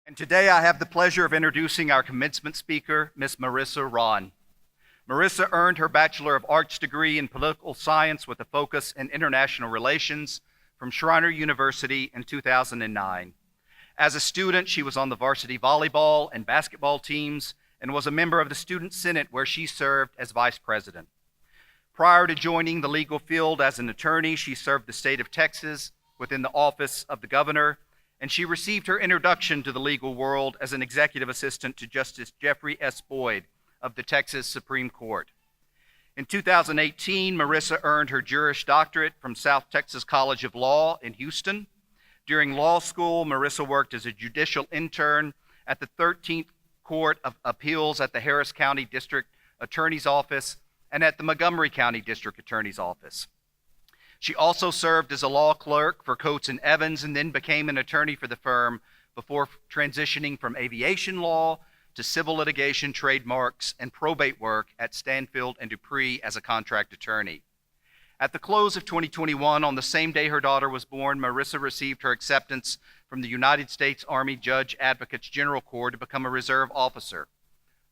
And today I have the pleasure of introducing our commencement speaker, Ms. Marissa Rahn. Marissa earned her Bachelor of Arts degree in political science with a focus in international relations from Schreiner University in 2009. As a student, she was on the varsity volleyball and basketball teams and was a member of the Student Senate where she served as vice president. Prior to joining the legal field as an attorney, she served the state of Texas within the office of the governor, and she received her introduction to the legal world as an executive assistant to Justice Jeffrey S. Boyd of the Texas Supreme Court. In 2018, Marissa earned her Juris Doctorate from South Texas College of Law in Houston. During law school, Marissa worked as a judicial intern at the 13th Court of Appeals at the Harris County District Attorney's Office and at the Montgomery County District Attorney's Office. She also served as a law clerk for Coates and Evans and then became an attorney for the firm before transitioning from aviation law to civil litigation, trademarks, and probate work at Stanfield and Dupree as a contract attorney. At the close of 2021, on the same day her daughter was born, Marissa received her acceptance from the United States Army Judge Advocates General Corps to become a reserve officer.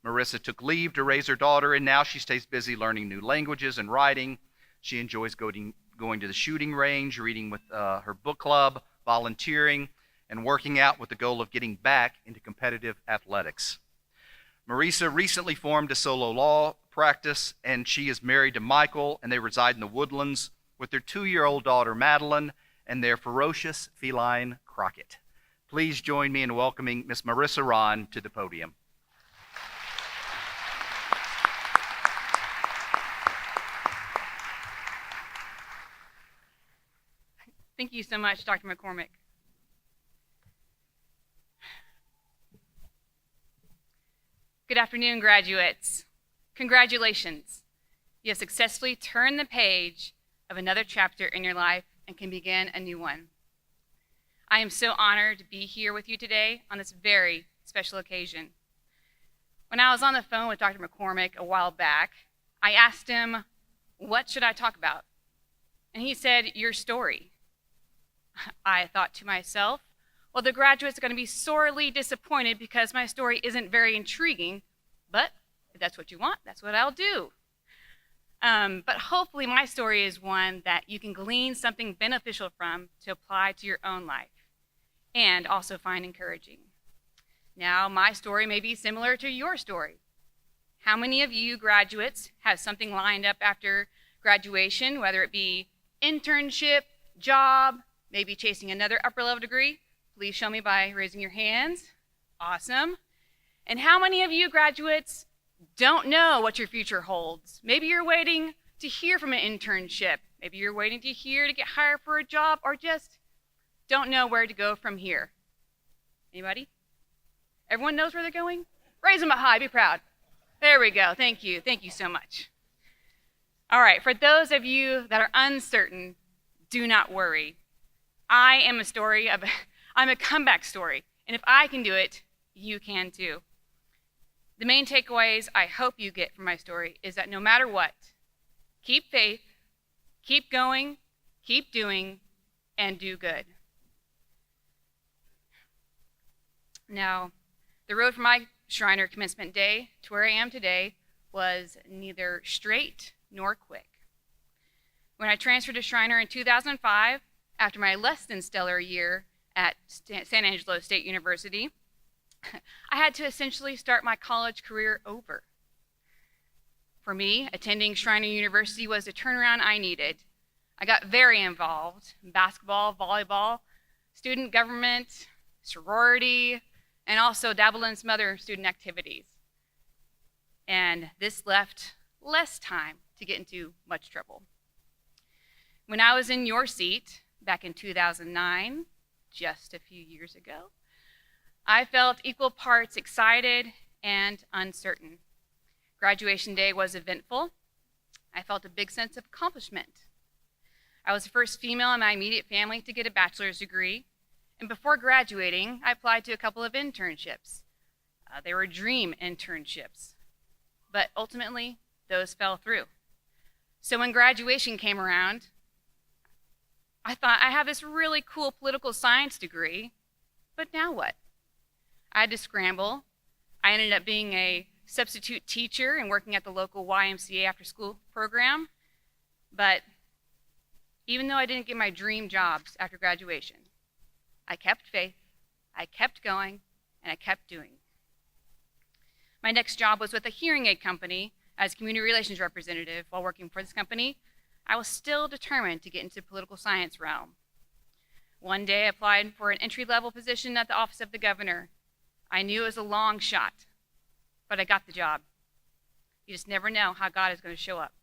Marissa took leave to raise her daughter, and now she stays busy learning new languages and writing. She enjoys going to the shooting range, reading with her book club, volunteering, and working out with the goal of getting back into competitive athletics. Marissa recently formed a solo law practice, and she is married to Michael, and they reside in the Woodlands with their 2-year-old daughter, Madeline, and their ferocious feline, Crockett. Please join me in welcoming Ms. Marissa Rahn to the podium. Thank you so much, Dr. McCormick. Good afternoon, graduates. Congratulations. You have successfully turned the page of another chapter in your life and can begin a new one. I am so honored to be here with you today on this very special occasion. When I was on the phone with Dr. McCormick a while back, I asked him, what should I talk about? And he said, your story. I thought to myself, well, the graduates are going to be sorely disappointed because my story isn't very intriguing, but if that's what you want, that's what I'll do. But hopefully my story is one that you can glean something beneficial from to apply to your own life and also find encouraging. Now, my story may be similar to your story. How many of you graduates have something lined up after graduation, whether it be internship, job, maybe chasing another upper level degree? Please show me by raising your hands. Awesome. And how many of you graduates don't know what your future holds? Maybe you're waiting to hear from an internship. Maybe you're waiting to hear to get hired for a job, or just don't know where to go from here. Anybody? Everyone knows where they're going? Raise them up high, be proud. There we go, thank you so much. All right, for those of you that are uncertain, do not worry. I'm a comeback story, and if I can do it, you can too. The main takeaways I hope you get from my story is that no matter what, keep faith, keep going, keep doing, and do good. Now, the road from my Schreiner commencement day to where I am today was neither straight nor quick. When I transferred to Schreiner in 2005, after my less than stellar year at San Angelo State University, I had to essentially start my college career over. For me, attending Schreiner University was the turnaround I needed. I got very involved in basketball, volleyball, student government, sorority, and also dabbled in some other student activities. And this left less time to get into much trouble. When I was in your seat back in 2009, just a few years ago, I felt equal parts excited and uncertain. Graduation day was eventful. I felt a big sense of accomplishment. I was the first female in my immediate family to get a bachelor's degree, and before graduating, I applied to a couple of internships. They were dream internships, but ultimately, those fell through. So when graduation came around, I thought, I have this really cool political science degree, but now what? I had to scramble. I ended up being a substitute teacher and working at the local YMCA after school program. But even though I didn't get my dream jobs after graduation, I kept faith, I kept going, and I kept doing. My next job was with a hearing aid company as community relations representative. While working for this company, I was still determined to get into the political science realm. One day I applied for an entry-level position at the office of the governor. I knew it was a long shot, but I got the job. You just never know how God is going to show up.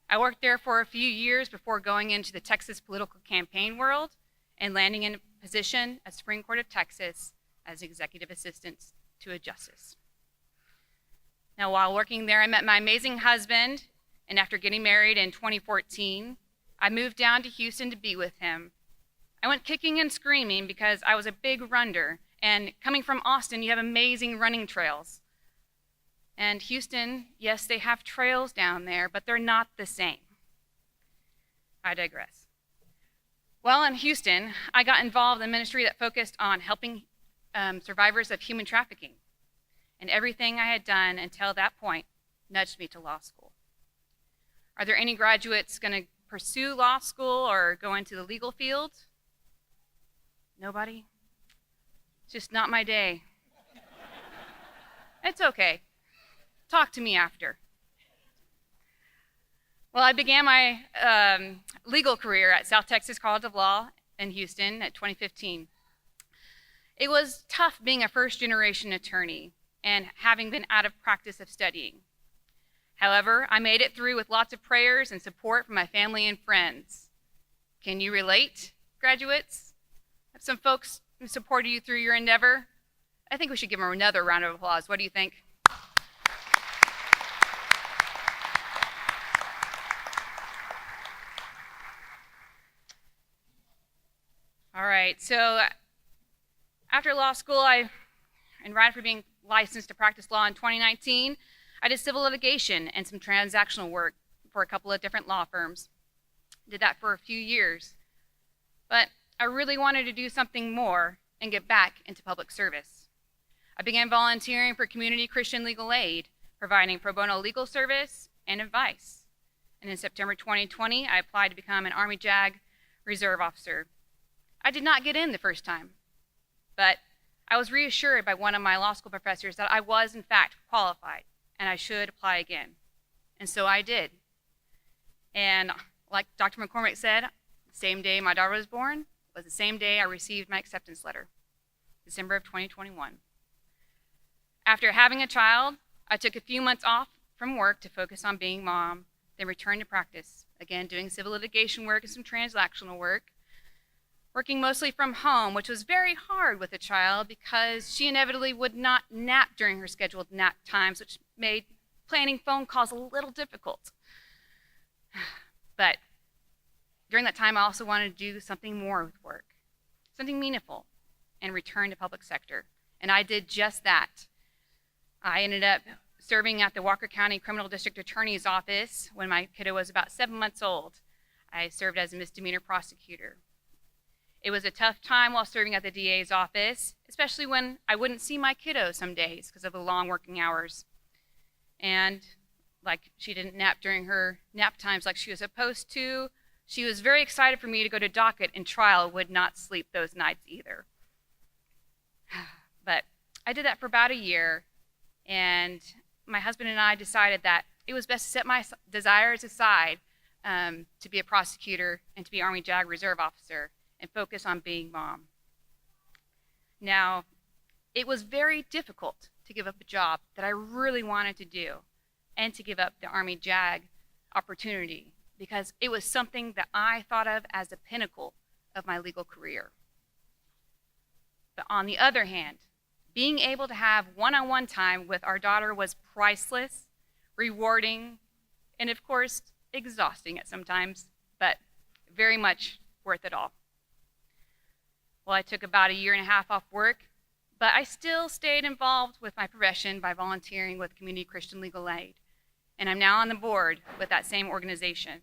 I worked there for a few years before going into the Texas political campaign world and landing in a position at Supreme Court of Texas as executive assistant to a justice. Now, while working there, I met my amazing husband, and after getting married in 2014, I moved down to Houston to be with him. I went kicking and screaming because I was a big runner, and coming from Austin, you have amazing running trails. And Houston, yes, they have trails down there, but they're not the same. I digress. Well, in Houston, I got involved in a ministry that focused on helping survivors of human trafficking. And everything I had done until that point nudged me to law school. Are there any graduates going to pursue law school or go into the legal field? Nobody? It's just not my day. It's okay. Talk to me after. Well, I began my legal career at South Texas College of Law in Houston at 2015. It was tough being a first-generation attorney and having been out of practice of studying. However, I made it through with lots of prayers and support from my family and friends. Can you relate, graduates? Have some folks who supported you through your endeavor? I think we should give them another round of applause. What do you think? All right, so after law school, and right after being licensed to practice law in 2019, I did civil litigation and some transactional work for a couple of different law firms. Did that for a few years. But I really wanted to do something more and get back into public service. I began volunteering for Community Christian Legal Aid, providing pro bono legal service and advice. And in September 2020, I applied to become an Army JAG Reserve officer. I did not get in the first time, but I was reassured by one of my law school professors that I was, in fact, qualified, and I should apply again. And so I did. And like Dr. McCormick said, the same day my daughter was born was the same day I received my acceptance letter, December of 2021. After having a child, I took a few months off from work to focus on being mom, then returned to practice, again doing civil litigation work and some transactional work, working mostly from home, which was very hard with a child because she inevitably would not nap during her scheduled nap times, which made planning phone calls a little difficult. But during that time, I also wanted to do something more with work, something meaningful, and return to public sector. And I did just that. I ended up serving at the Walker County Criminal District Attorney's Office when my kiddo was about 7 months old. I served as a misdemeanor prosecutor. It was a tough time while serving at the DA's office, especially when I wouldn't see my kiddo some days because of the long working hours. And like she didn't nap during her nap times like she was supposed to, she was very excited for me to go to docket and trial, would not sleep those nights either. But I did that for about a year, and my husband and I decided that it was best to set my desires aside to be a prosecutor and to be Army JAG Reserve officer and focus on being mom. Now, it was very difficult to give up a job that I really wanted to do and to give up the Army JAG opportunity because it was something that I thought of as the pinnacle of my legal career. But on the other hand, being able to have one-on-one time with our daughter was priceless, rewarding, and of course, exhausting at sometimes, but very much worth it all. Well, I took about 1.5 years off work, but I still stayed involved with my profession by volunteering with Community Christian Legal Aid, and I'm now on the board with that same organization.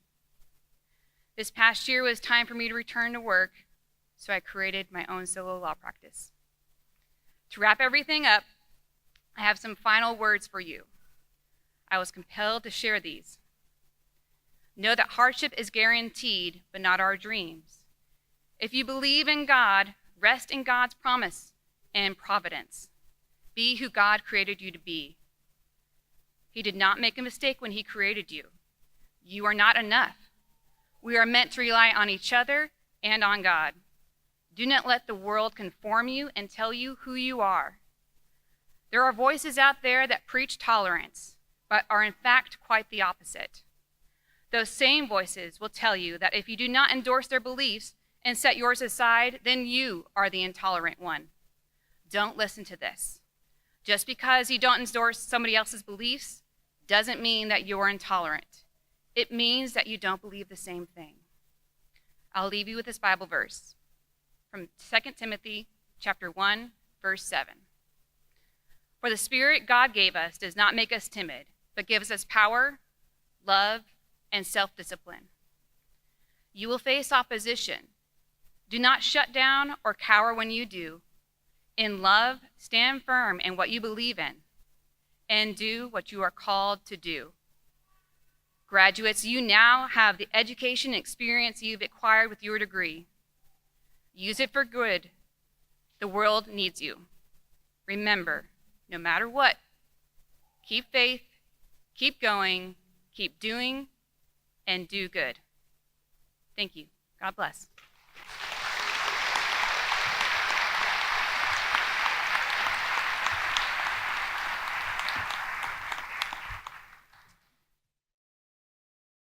This past year was time for me to return to work, so I created my own solo law practice. To wrap everything up, I have some final words for you. I was compelled to share these. Know that hardship is guaranteed, but not our dreams. If you believe in God, rest in God's promise and providence. Be who God created you to be. He did not make a mistake when he created you. You are not enough. We are meant to rely on each other and on God. Do not let the world conform you and tell you who you are. There are voices out there that preach tolerance, but are in fact quite the opposite. Those same voices will tell you that if you do not endorse their beliefs and set yours aside, then you are the intolerant one. Don't listen to this. Just because you don't endorse somebody else's beliefs doesn't mean that you're intolerant. It means that you don't believe the same thing. I'll leave you with this Bible verse from 2 Timothy chapter 1, verse 7. For the Spirit God gave us does not make us timid, but gives us power, love, and self-discipline. You will face opposition. Do not shut down or cower when you do. In love, stand firm in what you believe in, and do what you are called to do. Graduates, you now have the education and experience you've acquired with your degree. Use it for good. The world needs you. Remember, no matter what, keep faith, keep going, keep doing, and do good. Thank you. God bless.